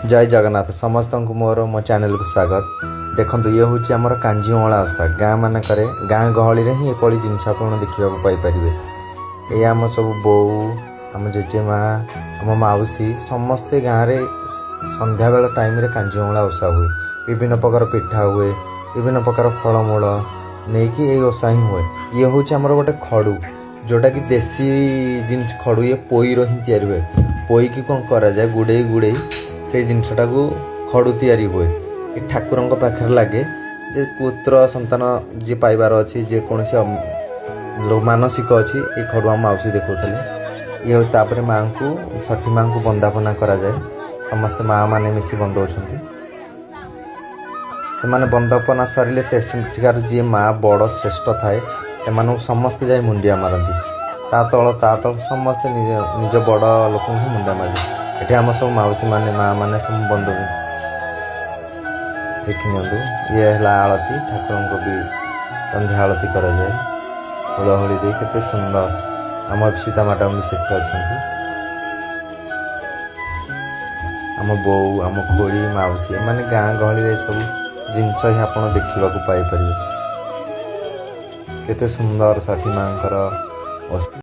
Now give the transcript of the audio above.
जय जगन्नाथ समस्त को मोर मो चैनल को स्वागत। देखो ये हूँ आम कांजीअला ओषा गाँ मानक गाँ गहली ही एपरी जिनस आप देखा पाइपर। ये आम सब बो आम जेजेमा आम मौसी समस्ते गाँव में संध्या बेल टाइम कांजीअला ओषा हुए। विभिन्न प्रकार पिठा हुए, विभिन्न प्रकार फलमूल नहीं कि ये ओषा ही हुए। ये हूँ आमर गोटे खड़ू जोटा कि देसी जिन खड़ू ये पोईर ही तैयारी हुए। पोई की कौन करा जाए गुड़े गुड़े से जिनसटा को खड़ू तैयारी हुए। ये ठाकुर पाखे लगे जे पुत्र संतान जी पाइबार अच्छी जेकोसी मानसिक अच्छी ये खड़ू आम मौसी देखते। ये तापर माँ को षठी माँ को बंदापना करा जाए। समस्त माँ मैंने मिसी बंदौंट से माने बंदापना सरिले सेठिकार जी माँ बड़ श्रेष्ठ थाए से समस्ते जाए मुंडिया मारती ता तल समस्ते निज बड़ लोक ही मुंडा मारे। ये आम सब मौसी माने माँ मैंने सब बंद देखी नियंतु। ये है आलती ठाकुर को भी संध्या आलती करा जाए हुड़हुड़ी दे केते सुंदर। आम सीता मैडम भी से अच्छा आम बो आम खोड़ी मौसी माने गाँ गहली सब जिनस ही आप देखा पाइपर। केते सुंदर षठी माँ।